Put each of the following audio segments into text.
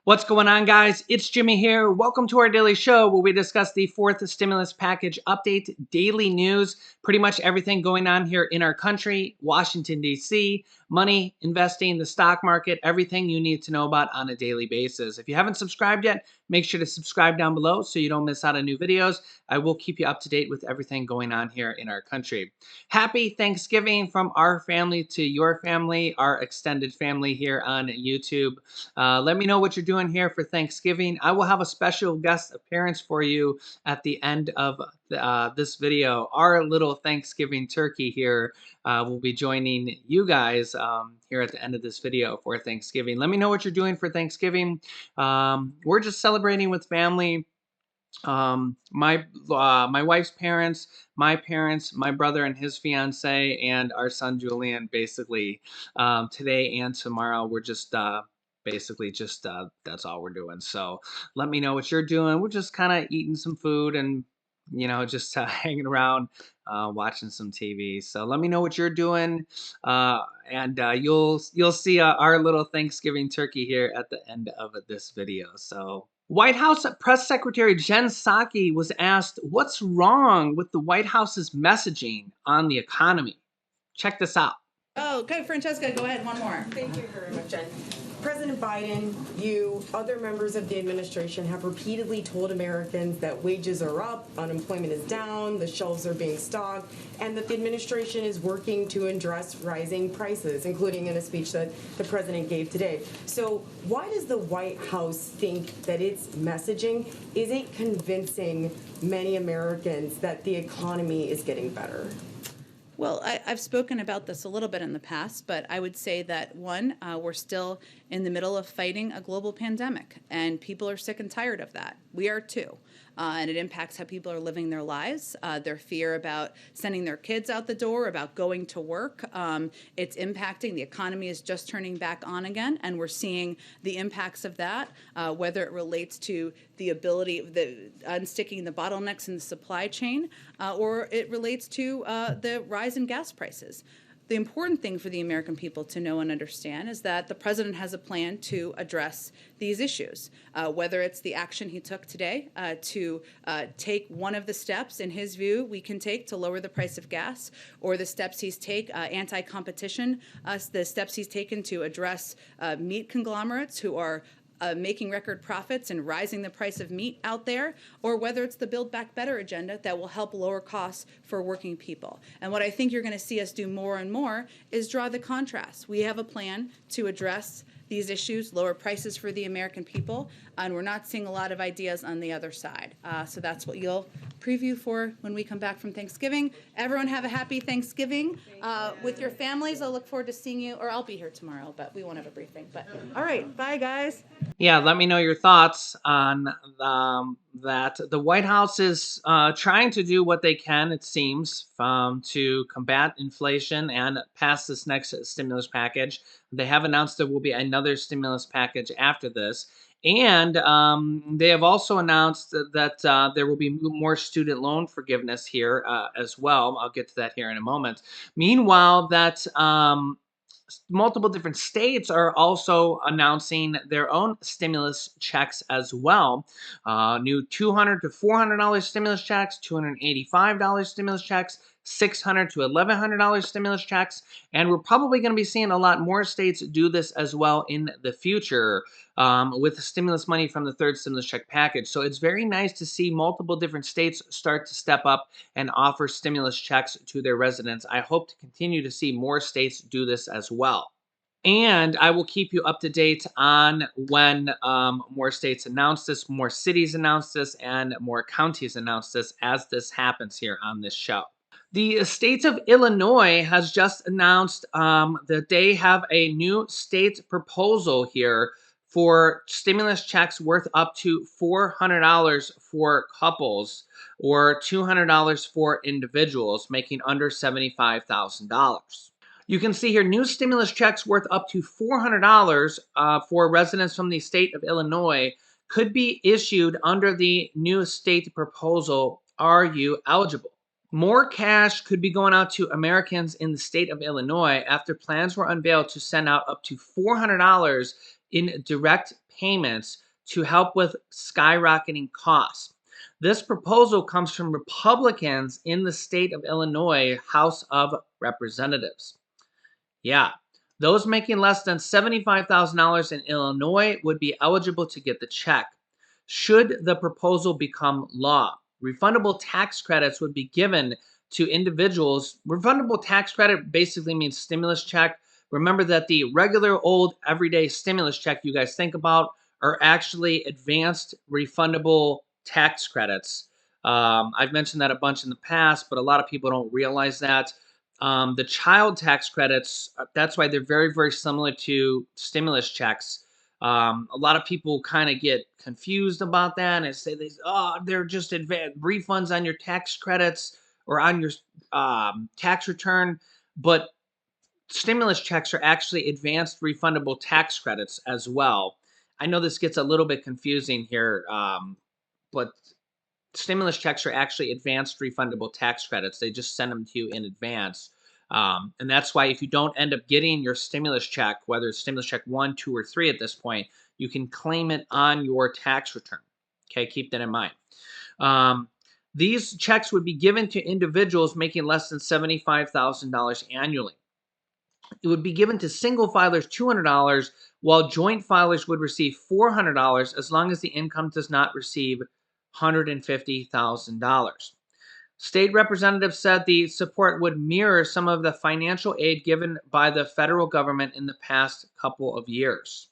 What's going on, guys? It's Jimmy here. Welcome to our daily show where we discuss the fourth stimulus package update, daily news, pretty much everything going on here in our country, Washington, D.C., money, investing, the stock market, everything you need to know about on a daily basis. If you haven't subscribed yet, make sure to subscribe down below so you don't miss out on new videos. I will keep you up to date with everything going on here in our country. Happy Thanksgiving from our family to your family, our extended family here on YouTube. Let me know what you're doing here for Thanksgiving. I will have a special guest appearance for you at the end of this video. Our little Thanksgiving turkey here will be joining you guys here at the end of this video for Thanksgiving. Let me know what you're doing for Thanksgiving. We're just celebrating with family. My wife's parents, my parents, my brother and his fiance, and our son Julian. Basically, today and tomorrow, we're just basically just that's all we're doing. So let me know what you're doing. We're just kind of eating some food and just hanging around, watching some TV. So let me know what you're doing, and you'll see our little Thanksgiving turkey here at the end of this video. So. White House Press Secretary Jen Psaki was asked what's wrong with the White House's messaging on the economy. Check this out. Oh, okay, Francesca, go ahead, one more. Thank you very much, Jen. President Biden, you, other members of the administration have repeatedly told Americans that wages are up, unemployment is down, the shelves are being stocked, and that the administration is working to address rising prices, including in a speech that the president gave today. So why does the White House think that its messaging isn't convincing many Americans that the economy is getting better? Well, I've spoken about this a little bit in the past, but I would say that, one, we're still in the middle of fighting a global pandemic, and people are sick and tired of that. We are too. And it impacts how people are living their lives, their fear about sending their kids out the door, about going to work. It's impacting. The economy is just turning back on again, and we're seeing the impacts of that, whether it relates to the ability of unsticking the bottlenecks in the supply chain, or it relates to the rise in gas prices. The important thing for the American people to know and understand is that the president has a plan to address these issues, whether it's the action he took today to take one of the steps, in his view, we can take to lower the price of gas, or the steps he's anti-competition, the steps he's taken to address meat conglomerates who are making record profits and rising the price of meat out there, or whether it's the Build Back Better agenda that will help lower costs for working people. And what I think you're going to see us do more and more is draw the contrast. We have a plan to address these issues, lower prices for the American people, and we're not seeing a lot of ideas on the other side. So that's what you'll preview for when we come back from Thanksgiving. Everyone have a happy Thanksgiving with your families. I'll look forward to seeing you, or I'll be here tomorrow, but we won't have a briefing. But all right, bye guys. Yeah, let me know your thoughts on that. The White House is trying to do what they can, it seems, to combat inflation and pass this next stimulus package. They have announced there will be another stimulus package after this. And they have also announced that there will be more student loan forgiveness here as well. I'll get to that here in a moment. Meanwhile, that multiple different states are also announcing their own stimulus checks as well. New $200 to $400 stimulus checks, $285 stimulus checks, $600 to $1,100 stimulus checks, and we're probably going to be seeing a lot more states do this as well in the future with the stimulus money from the third stimulus check package. So it's very nice to see multiple different states start to step up and offer stimulus checks to their residents. I hope to continue to see more states do this as well. And I will keep you up to date on when more states announce this, more cities announce this, and more counties announce this as this happens here on this show. The state of Illinois has just announced that they have a new state proposal here for stimulus checks worth up to $400 for couples or $200 for individuals making under $75,000. You can see here new stimulus checks worth up to $400 for residents from the state of Illinois could be issued under the new state proposal. Are you eligible? More cash could be going out to Americans in the state of Illinois after plans were unveiled to send out up to $400 in direct payments to help with skyrocketing costs. This proposal comes from Republicans in the state of Illinois House of Representatives. Yeah. Those making less than $75,000 in Illinois would be eligible to get the check. Should the proposal become law, refundable tax credits would be given to individuals. Refundable tax credit basically means stimulus check. Remember that the regular old everyday stimulus check you guys think about are actually advanced refundable tax credits. I've mentioned that a bunch in the past, but a lot of people don't realize that. The child tax credits, that's why they're very, very similar to stimulus checks. A lot of people kind of get confused about that and say, they're just refunds on your tax credits or on your tax return. But stimulus checks are actually advanced refundable tax credits as well. I know this gets a little bit confusing here, but stimulus checks are actually advanced refundable tax credits. They just send them to you in advance. And that's why if you don't end up getting your stimulus check, whether it's stimulus check 1, 2, or 3 at this point, you can claim it on your tax return. Okay, keep that in mind. These checks would be given to individuals making less than $75,000 annually. It would be given to single filers $200, while joint filers would receive $400 as long as the income does not receive $150,000. State representatives said the support would mirror some of the financial aid given by the federal government in the past couple of years.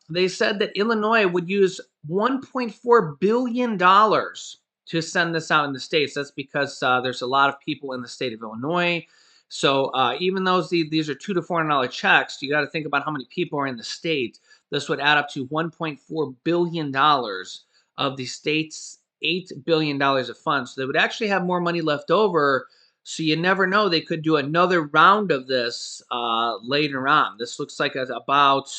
They said that Illinois would use $1.4 billion to send this out in the states. That's because there's a lot of people in the state of Illinois. So even though these are $200 to $400 checks, you got to think about how many people are in the state. This would add up to $1.4 billion of the state's $8 billion of funds. So they would actually have more money left over. So you never know. They could do another round of this later on. This looks like about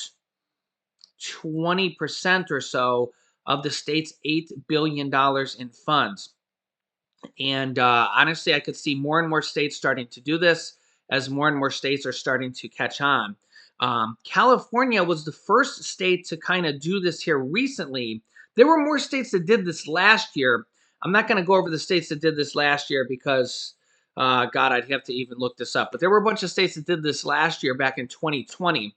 20% or so of the state's $8 billion in funds. And honestly, I could see more and more states starting to do this as more and more states are starting to catch on. California was the first state to kind of do this here recently. There were more states that did this last year. I'm not going to go over the states that did this last year because, God, I'd have to even look this up. But there were a bunch of states that did this last year back in 2020.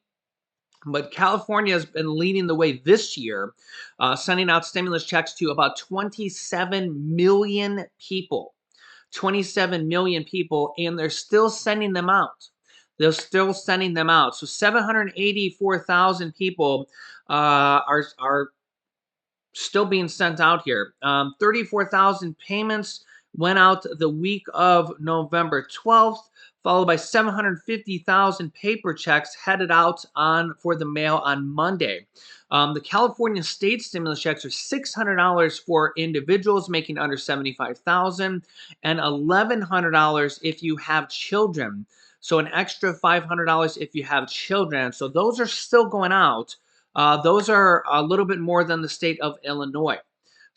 But California has been leading the way this year, sending out stimulus checks to about 27 million people. 27 million people, and they're still sending them out. They're still sending them out. So 784,000 people are still being sent out here. 34,000 payments went out the week of November 12th, followed by 750,000 paper checks headed out for the mail on Monday. The California state stimulus checks are $600 for individuals making under $75,000 and $1,100 if you have children. So an extra $500 if you have children. So those are still going out. Those are a little bit more than the state of Illinois.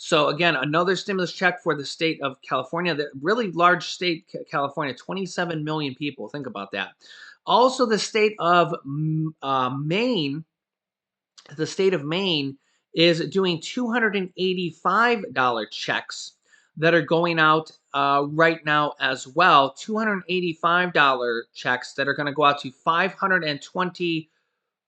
So again, another stimulus check for the state of California, the really large state, California, 27 million people. Think about that. Also, the state of Maine, is doing $285 checks that are going out right now as well. $285 checks that are going to go out to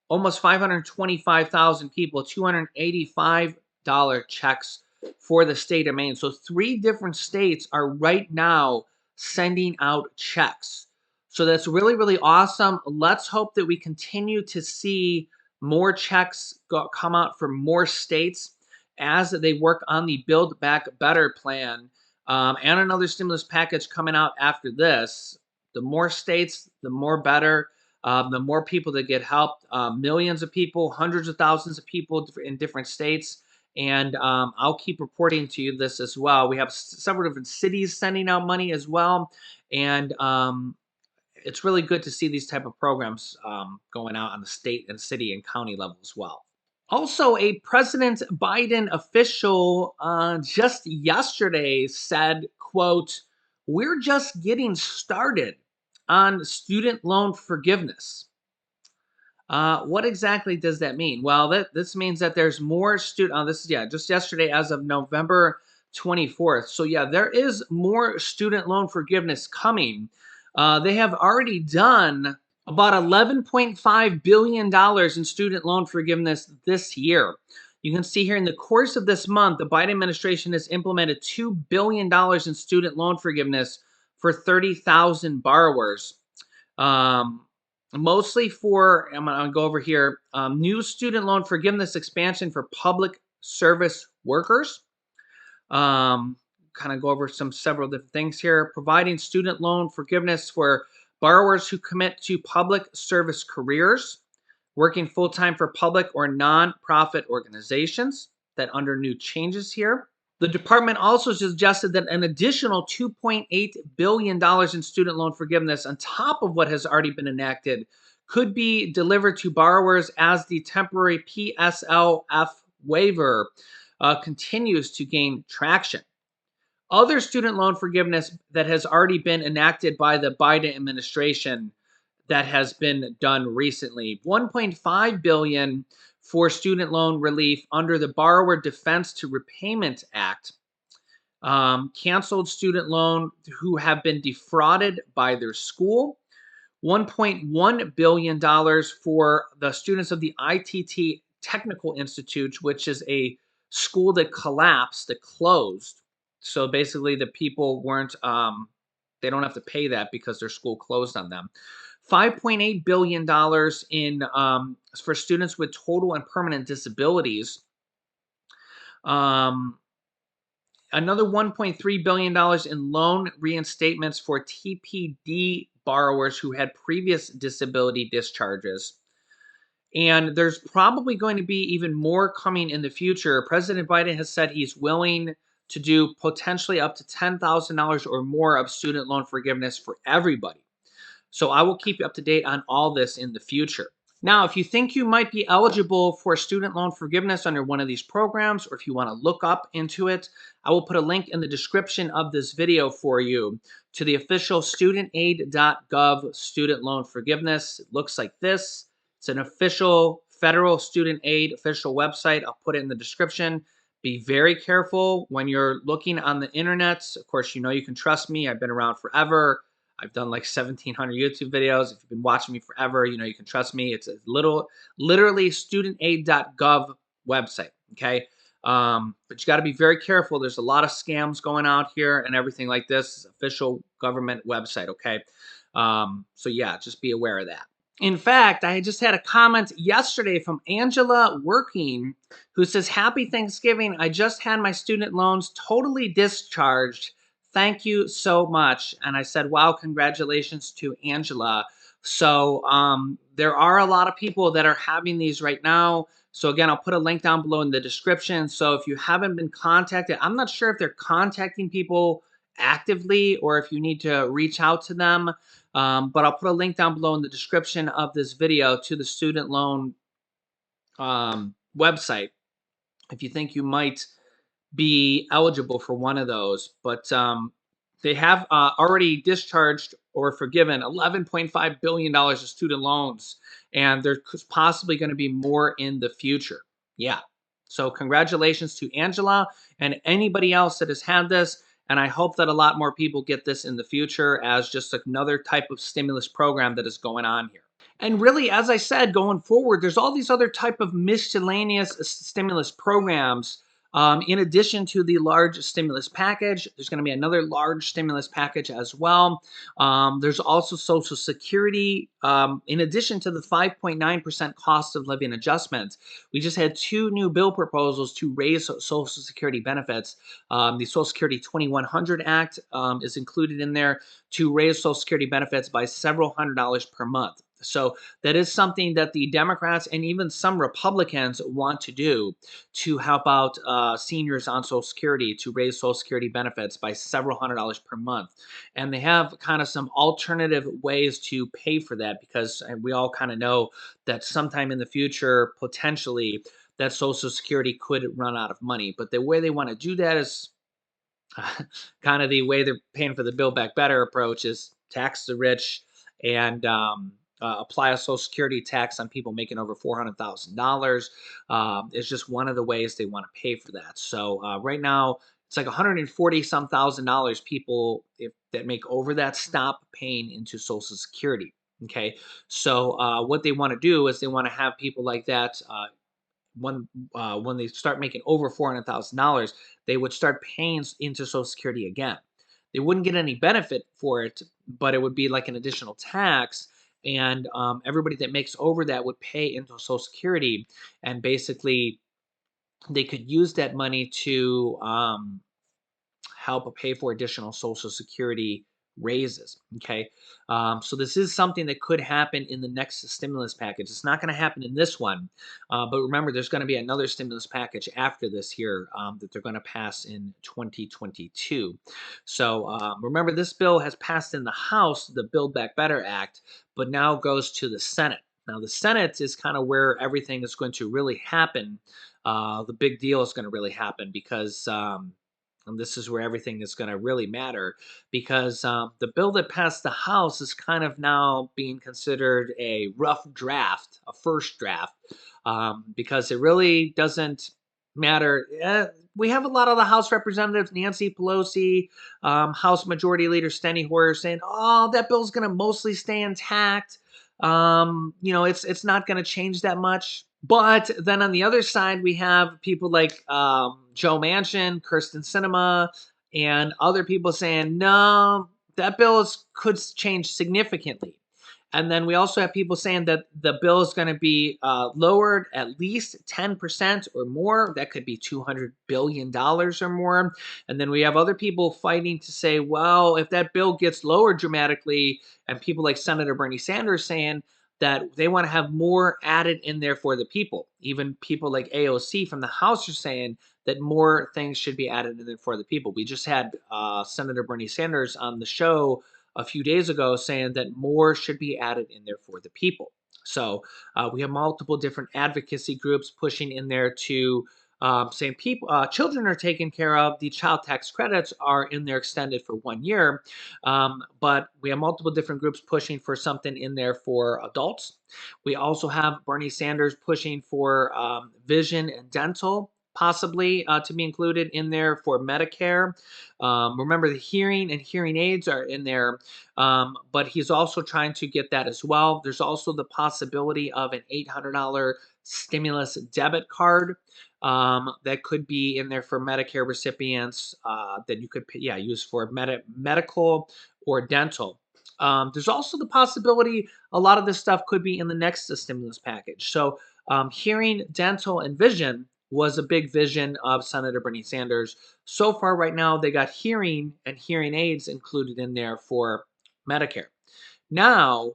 almost 525,000 people, $285 checks for the state of Maine. So 3 different states are right now sending out checks. So that's really, really awesome. Let's hope that we continue to see more checks come out from more states as they work on the Build Back Better plan and another stimulus package coming out after this. The more states, the more better. The more people that get help, millions of people, hundreds of thousands of people in different states. And I'll keep reporting to you this as well. We have several different cities sending out money as well. And it's really good to see these type of programs going out on the state and city and county level as well. Also, a President Biden official just yesterday said, quote, "We're just getting started on student loan forgiveness." What exactly does that mean? Well, this means that there's more student. This is just yesterday, as of November 24th. So yeah, there is more student loan forgiveness coming. They have already done about $11.5 billion in student loan forgiveness this year. You can see here in the course of this month, the Biden administration has implemented $2 billion in student loan forgiveness for 30,000 borrowers. Um, Mostly for, I'm going to go over here, new student loan forgiveness expansion for public service workers. Kind of go over several different things here. Providing student loan forgiveness for borrowers who commit to public service careers, working full time for public or nonprofit organizations. That under new changes here. The department also suggested that an additional $2.8 billion in student loan forgiveness on top of what has already been enacted could be delivered to borrowers as the temporary PSLF waiver continues to gain traction. Other student loan forgiveness that has already been enacted by the Biden administration that has been done recently. 1.5 billion for student loan relief under the Borrower Defense to Repayment Act. Canceled student loan who have been defrauded by their school. $1.1 billion for the students of the ITT Technical Institute, which is a school that collapsed, that closed. So basically, the people weren't, they don't have to pay that because their school closed on them. $5.8 billion for students with total and permanent disabilities. Another $1.3 billion in loan reinstatements for TPD borrowers who had previous disability discharges. And there's probably going to be even more coming in the future. President Biden has said he's willing to do potentially up to $10,000 or more of student loan forgiveness for everybody. So I will keep you up to date on all this in the future. Now, if you think you might be eligible for student loan forgiveness under one of these programs, or if you want to look up into it, I will put a link in the description of this video for you to the official studentaid.gov student loan forgiveness. It looks like this. It's an official federal student aid official website. I'll put it in the description. Be very careful when you're looking on the internet. Of course, you know you can trust me. I've been around forever. I've done like 1,700 YouTube videos. If you've been watching me forever, you know you can trust me. It's a literally studentaid.gov website, okay? But you got to be very careful. There's a lot of scams going out here and everything like this. It's official government website, okay? So yeah, just be aware of that. In fact, I just had a comment yesterday from Angela Working, who says, "Happy Thanksgiving. I just had my student loans totally discharged. Thank you so much." And I said, wow, congratulations to Angela. So there are a lot of people that are having these right now. So again, I'll put a link down below in the description. So if you haven't been contacted, I'm not sure if they're contacting people actively or if you need to reach out to them. But I'll put a link down below in the description of this video to the student loan website if you think you might be eligible for one of those. But they have already discharged or forgiven $11.5 billion of student loans, and there's possibly going to be more in the future. Yeah. So congratulations to Angela and anybody else that has had this. And I hope that a lot more people get this in the future as just another type of stimulus program that is going on here. And really, as I said, going forward, there's all these other type of miscellaneous stimulus programs. In addition to the large stimulus package, there's going to be another large stimulus package as well. There's also Social Security. In addition to the 5.9% cost of living adjustment, we just had two new bill proposals to raise Social Security benefits. The Social Security 2100 Act is included in there to raise Social Security benefits by several $100s per month. So that is something that the Democrats and even some Republicans want to do to help out seniors on Social Security, to raise Social Security benefits by several $100s per month. And they have kind of some alternative ways to pay for that because we all kind of know that sometime in the future, potentially, that Social Security could run out of money. But the way they want to do that is kind of the way they're paying for the Build Back Better approach is tax the rich and apply a Social Security tax on people making over $400,000. Is just one of the ways they want to pay for that. So right now, it's like 140 some $1,000 people that make over that stop paying into Social Security. Okay, so what they want to do is they want to have people like that. When they start making over $400,000, they would start paying into Social Security again. They wouldn't get any benefit for it, but it would be like an additional tax. And everybody that makes over that would pay into Social Security, and basically they could use that money to help pay for additional Social Security raises. Okay. So this is something that could happen in the next stimulus package. It's not going to happen in this one. But remember, there's going to be another stimulus package after this here that they're going to pass in 2022. So remember, this bill has passed in the House, the Build Back Better Act, but now goes to the Senate. Now, the Senate is kind of where everything is going to really happen. The big deal is going to really happen because and this is where everything is going to really matter, because the bill that passed the House is kind of now being considered a rough draft, a first draft, because it really doesn't matter. We have a lot of the House representatives, Nancy Pelosi, House Majority Leader Steny Hoyer, saying, "Oh, that bill's going to mostly stay intact. It's not going to change that much." But then on the other side, we have people like Joe Manchin, Kirsten Sinema, and other people saying, no, that could change significantly. And then we also have people saying that the bill is going to be lowered at least 10% or more. That could be $200 billion or more. And then we have other people fighting to say, well, if that bill gets lowered dramatically, and people like Senator Bernie Sanders saying that they want to have more added in there for the people. Even people like AOC from the House are saying that more things should be added in there for the people. We just had Senator Bernie Sanders on the show a few days ago saying that more should be added in there for the people. So we have multiple different advocacy groups pushing in there to saying people, children are taken care of. The child tax credits are in there extended for 1 year, but we have multiple different groups pushing for something in there for adults. We also have Bernie Sanders pushing for vision and dental possibly to be included in there for Medicare. Remember, the hearing and hearing aids are in there, but he's also trying to get that as well. There's also the possibility of an $800 stimulus debit card that could be in there for Medicare recipients that you could use for medical or dental. There's also the possibility a lot of this stuff could be in the next stimulus package. So hearing, dental, and vision was a big vision of Senator Bernie Sanders. So far right now, they got hearing and hearing aids included in there for Medicare. Now,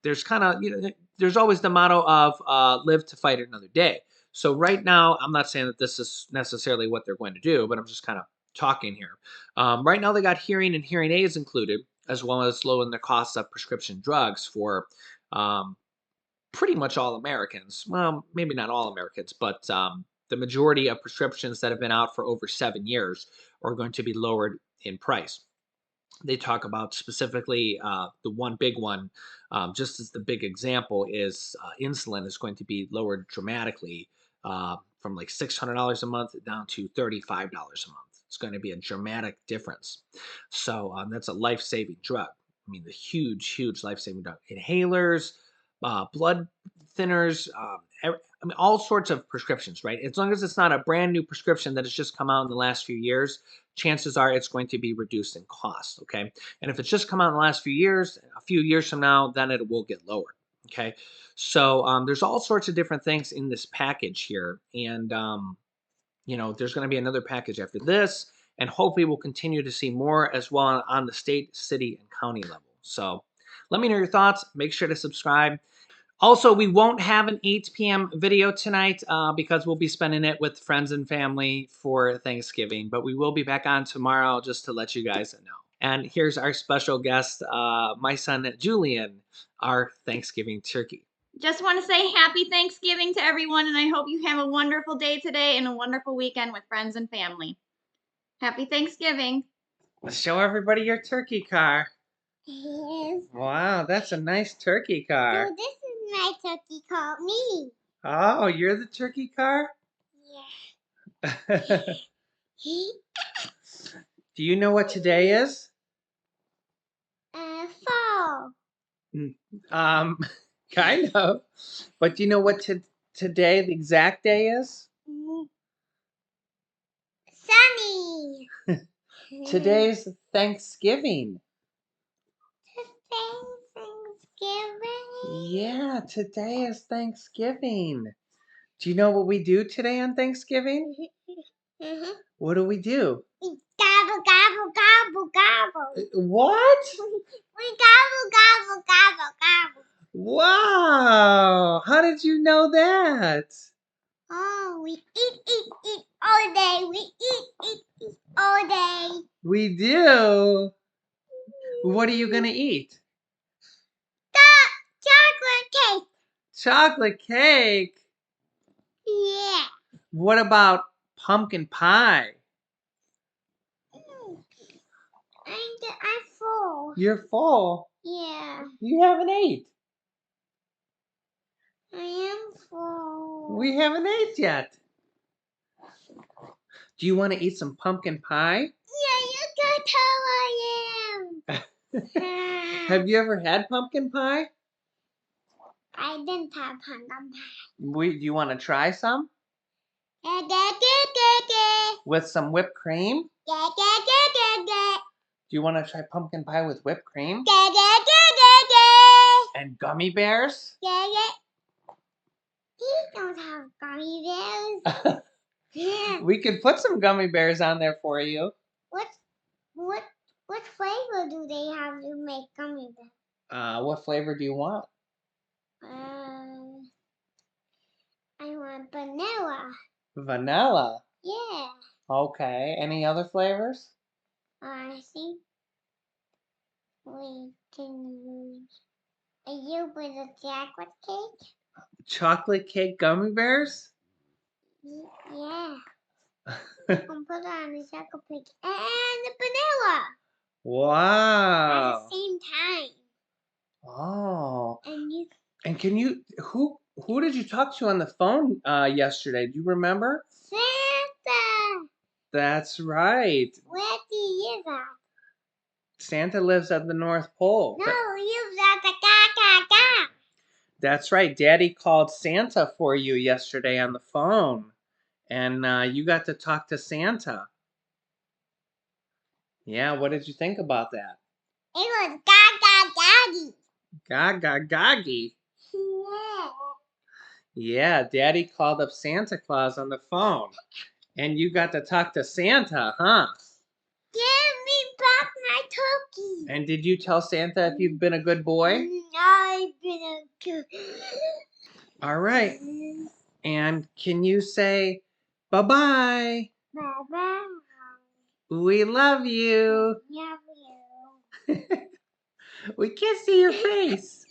there's kind of, there's always the motto of live to fight another day. So right now, I'm not saying that this is necessarily what they're going to do, but I'm just kind of talking here. Right now, they got hearing and hearing aids included, as well as lowering the cost of prescription drugs for um, pretty much all Americans. Well, maybe not all Americans, but the majority of prescriptions that have been out for over 7 years are going to be lowered in price. They talk about specifically the one big one, just as the big example is insulin is going to be lowered dramatically from like $600 a month down to $35 a month. It's going to be a dramatic difference. So that's a life-saving drug. I mean, the huge life-saving drug. Inhalers, blood thinners, I mean, all sorts of prescriptions, right? As long as it's not a brand new prescription that has just come out in the last few years, chances are it's going to be reduced in cost, okay? And if it's just come out in the last few years, a few years from now, then it will get lowered, okay? So there's all sorts of different things in this package here. And, there's going to be another package after this. And hopefully we'll continue to see more as well on the state, city, and county level. So let me know your thoughts. Make sure to subscribe. Also, we won't have an 8 p.m. video tonight because we'll be spending it with friends and family for Thanksgiving. But we will be back on tomorrow just to let you guys know. And here's our special guest, my son Julian, our Thanksgiving turkey. Just want to say happy Thanksgiving to everyone, and I hope you have a wonderful day today and a wonderful weekend with friends and family. Happy Thanksgiving. Let's show everybody your turkey car. Yes. Wow, that's a nice turkey car. So this is my turkey called me. Oh, you're the turkey car? Yeah. Do you know what today is? Fall. Um, kind of. But do you know what today, the exact day is? Mm, Sunny. Today's Thanksgiving. Thanksgiving. Yeah, today is Thanksgiving. Do you know what we do today on Thanksgiving? What do we do? Gobble, gobble, gobble, gobble. What? We gobble, gobble, gobble, gobble. Wow! How did you know that? Oh, we eat all day. We eat all day. We do. What are you gonna eat? Chocolate cake. Chocolate cake. Yeah. What about pumpkin pie? I'm full. You're full. Yeah, You haven't ate. I am full. We haven't ate yet. Do you want to eat some pumpkin pie? Yeah, you can tell I am. Have you ever had pumpkin pie? I didn't have pumpkin Do you want to try some? pie. With some whipped cream? Do you want to try pumpkin pie with whipped cream? And gummy bears? He don't have gummy bears. We could put some gummy bears on there for you. What what flavor do they have to make gummy bears? What flavor do you want? I want vanilla. Vanilla. Yeah. Okay. Any other flavors? I think we can use a you with a chocolate cake. Chocolate cake gummy bears? Yeah. You can put it on the chocolate cake and the vanilla at Wow. the same time. Oh. And you And can you who did you talk to on the phone yesterday? Do you remember? Santa. That's right. Where do you live at? Santa lives at the North Pole. No, you live at the ga. That's right. Daddy called Santa for you yesterday on the phone. And you got to talk to Santa. Yeah, what did you think about that? It was ga. Gaga gaggy. Yeah. Yeah, Daddy called up Santa Claus on the phone. And you got to talk to Santa, huh? Give me back my turkey. And did you tell Santa if you've been a good boy? I've been a good. All right. And can you say bye-bye? Bye-bye. We love you. Love you. We can't see your face.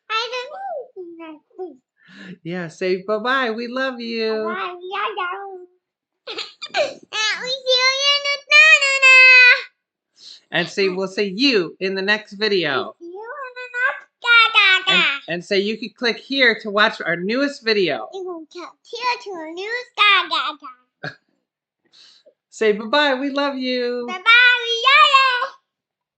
I don't know if Yeah, say bye-bye. We love you. Bye. We see you in the na. And say we'll see you in the next video. See you in the next ga. And say you can click here to watch our newest video. It will come here to a new ga. Say bye-bye. We love you. Bye-bye.